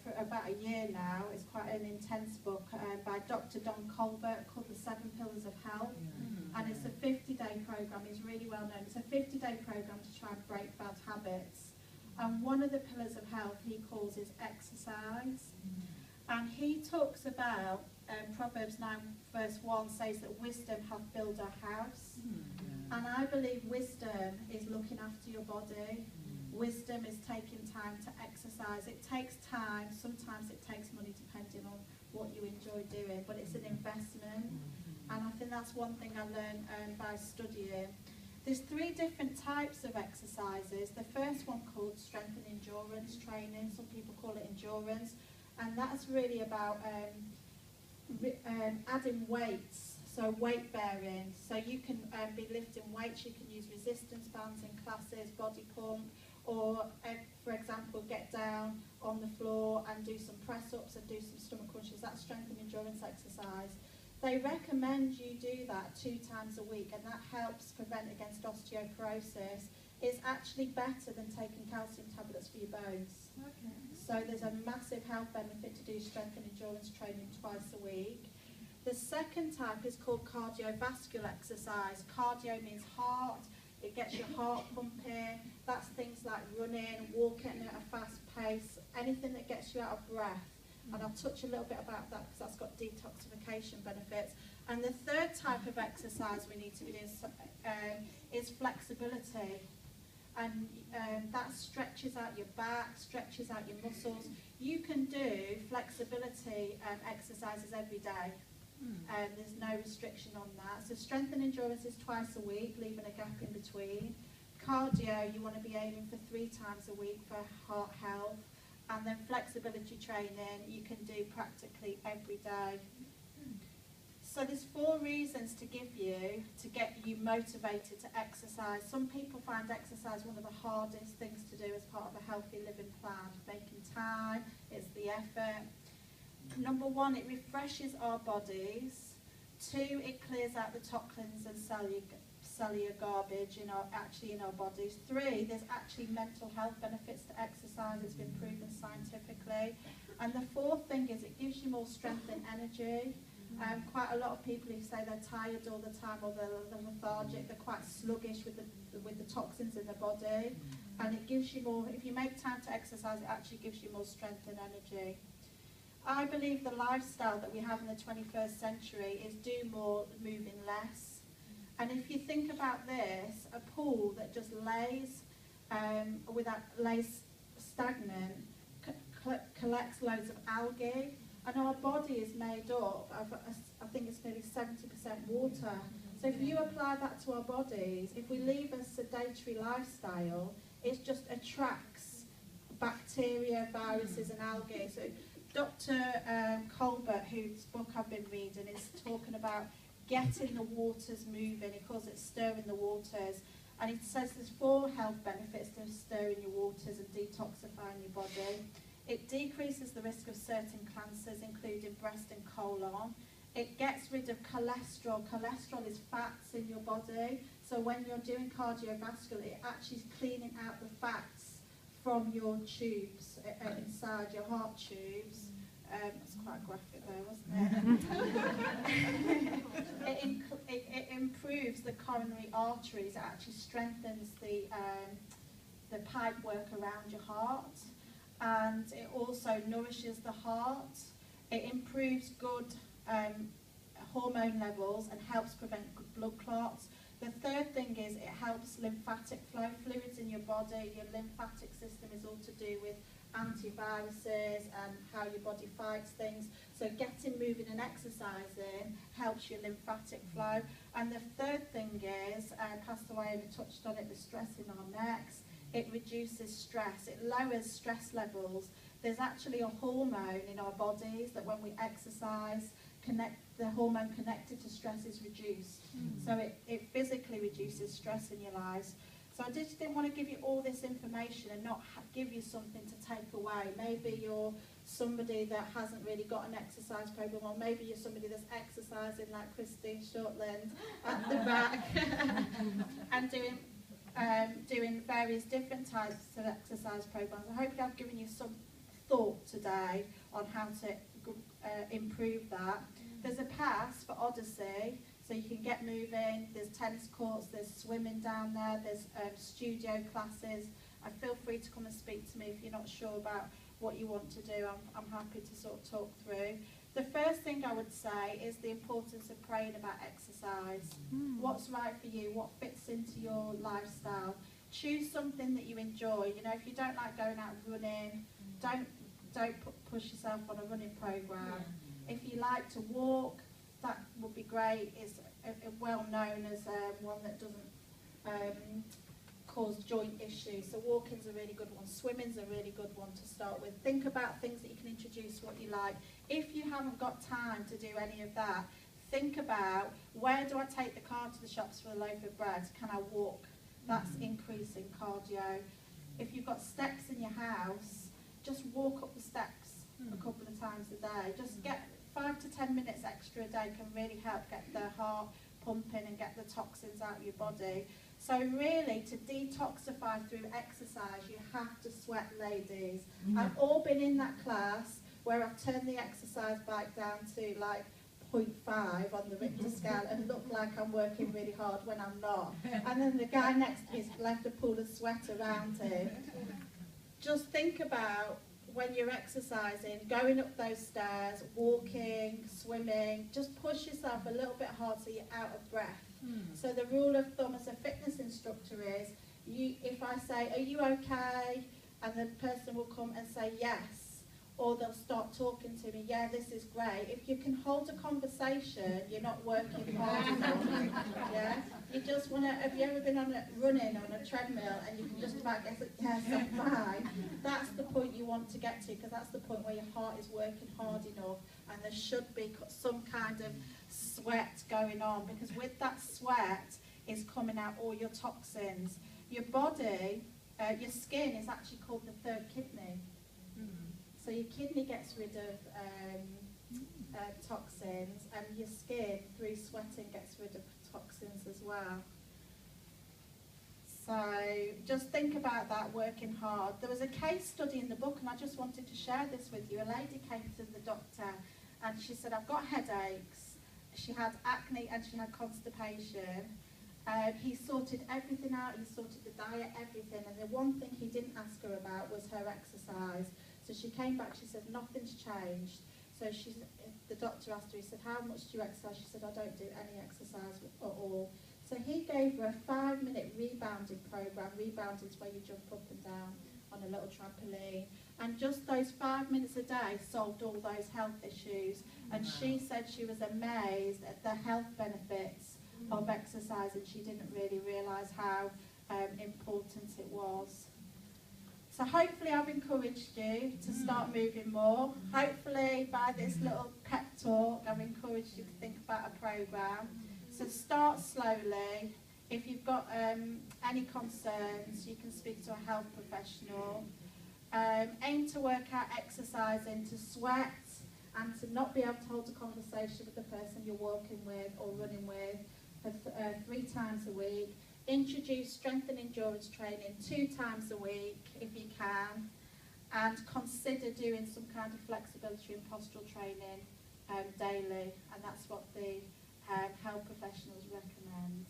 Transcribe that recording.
for about a year now. It's quite an intense book by Dr. Don Colbert called The 7 Pillars of Health. And it's a 50-day program. He's really well known. It's a 50-day program to try and break bad habits. And one of the pillars of health he calls is exercise. And he talks about Proverbs 9 verse 1 says that wisdom hath built a house. And I believe wisdom is looking after your body. Wisdom is taking time to exercise. It takes time. Sometimes it takes money depending on what you enjoy doing, but it's an investment. And I think that's one thing I learned by studying. There's 3 different types of exercises. The first one called strength and endurance training. Some people call it endurance. And that's really about adding weights, so weight bearing. So you can be lifting weights, you can use resistance bands in classes, body pump, or for example get down on the floor and do some press-ups and do some stomach crunches. That's strength and endurance exercise. They recommend you do that 2 times a week, and that helps prevent against osteoporosis. It's actually better than taking calcium tablets for your bones. Okay. So there's a massive health benefit to do strength and endurance training twice a week. The second type is called cardiovascular exercise. Cardio means heart. It gets your heart pumping. That's things like running, walking at a fast pace, anything that gets you out of breath. And I'll touch a little bit about that because that's got detoxification benefits. And the third type of exercise we need to be doing is flexibility. And that stretches out your back, stretches out your muscles. You can do flexibility exercises every day. There's no restriction on that. So strength and endurance is twice a week, leaving a gap in between. Cardio, you want to be aiming for 3 times a week for heart health. And then flexibility training, you can do practically every day. So there's 4 reasons to give you to get you motivated to exercise. Some people find exercise one of the hardest things to do as part of a healthy living plan. Making time, it's the effort. Number 1, it refreshes our bodies. 2, it clears out the toxins and cellular garbage in our bodies. 3, there's actually mental health benefits to exercise. It's been proven scientifically. And the 4th thing is it gives you more strength and energy. Quite a lot of people who say they're tired all the time or they're lethargic, they're quite sluggish with the toxins in the body. And it gives you more, if you make time to exercise, it actually gives you more strength and energy. I believe the lifestyle that we have in the 21st century is do more, moving less. And if you think about this, a pool that just lays stagnant collects loads of algae, and our body is made up of, I think it's nearly 70% water. So if you apply that to our bodies, if we leave a sedentary lifestyle, it just attracts bacteria, viruses and algae. So Dr. Colbert, whose book I've been reading, is talking about getting the waters moving. He calls it stirring the waters. And he says there's 4 health benefits to stirring your waters and detoxifying your body. It decreases the risk of certain cancers, including breast and colon. It gets rid of cholesterol. Cholesterol is fats in your body. So when you're doing cardiovascular, it actually is cleaning out the fats from your tubes, inside your heart tubes. That's quite graphic there, wasn't it? It improves the coronary arteries. It actually strengthens the pipe work around your heart. And it also nourishes the heart. It improves good hormone levels and helps prevent blood clots. The 3rd thing is it helps lymphatic flow, fluids in your body. Your lymphatic system is all to do with antiviruses and how your body fights things. So getting moving and exercising helps your lymphatic flow. And the 3rd thing is, Pastor Wyoming touched on it, the stress in our necks. It reduces stress. It lowers stress levels. There's actually a hormone in our bodies that when we exercise, the hormone connected to stress is reduced. So it physically reduces stress in your lives. So I just didn't want to give you all this information and not give you something to take away. Maybe you're somebody that hasn't really got an exercise program, or maybe you're somebody that's exercising like Christine Shortland at the back and doing various different types of exercise programs. I hope I've given you some thought today. day on how to improve that. There's a pass for Odyssey, so you can get moving. There's tennis courts, there's swimming down there, there's studio classes. Feel free to come and speak to me if you're not sure about what you want to do. I'm happy to sort of talk through. The first thing I would say is the importance of praying about exercise. What's right for you? What fits into your lifestyle? Choose something that you enjoy. You know, if you don't like going out running, don't push yourself on a running program. If you like to walk, that would be great. It's well known as one that doesn't cause joint issues. So walking's a really good one. Swimming's a really good one to start with. Think about things that you can introduce what you like. If you haven't got time to do any of that, think about, where do I take the car to the shops for a loaf of bread? Can I walk? That's increasing cardio. If you've got steps in your house, just walk up the steps a couple of times a day. Just get 5 to 10 minutes extra a day can really help get the heart pumping and get the toxins out of your body. So really, to detoxify through exercise, you have to sweat, ladies. I've all been in that class where I've turned the exercise bike down to like 0.5 on the Richter scale and look like I'm working really hard when I'm not. And then the guy next to me's left a pool of sweat around him. Just think about, when you're exercising, going up those stairs, walking, swimming, just push yourself a little bit hard so you're out of breath. So the rule of thumb as a fitness instructor is, if I say, are you okay? And the person will come and say yes, or they'll start talking to me, yeah, this is great. If you can hold a conversation, you're not working hard enough. Yeah? You just want to, have you ever been running on a treadmill and you can just about guess, yes, I'm fine? That's the point you want to get to, because that's the point where your heart is working hard enough, and there should be some kind of sweat going on, because with that sweat is coming out all your toxins. Your body, your skin is actually called the third kidney. So your kidney gets rid of toxins, and your skin, through sweating, gets rid of toxins as well. So just think about that, working hard. There was a case study in the book, and I just wanted to share this with you. A lady came to the doctor, and she said, I've got headaches. She had acne and she had constipation. He sorted everything out. He sorted the diet, everything. And the one thing he didn't ask her about was her exercise. So she came back, she said, nothing's changed. So the doctor asked her, he said, how much do you exercise? She said, I don't do any exercise at all. So he gave her a 5-minute rebounding program. Rebounding is where you jump up and down on a little trampoline. And just those 5 minutes a day solved all those health issues. And she said she was amazed at the health benefits of exercise, and she didn't really realise how important it was. So hopefully I've encouraged you to start moving more. Hopefully by this little pep talk I've encouraged you to think about a programme. So start slowly. If you've got any concerns, you can speak to a health professional. Aim to work out exercising to sweat and to not be able to hold a conversation with the person you're walking with or running with for 3 times a week. Introduce strength and endurance training 2 times a week if you can, and consider doing some kind of flexibility and postural training daily, and that's what the health professionals recommend.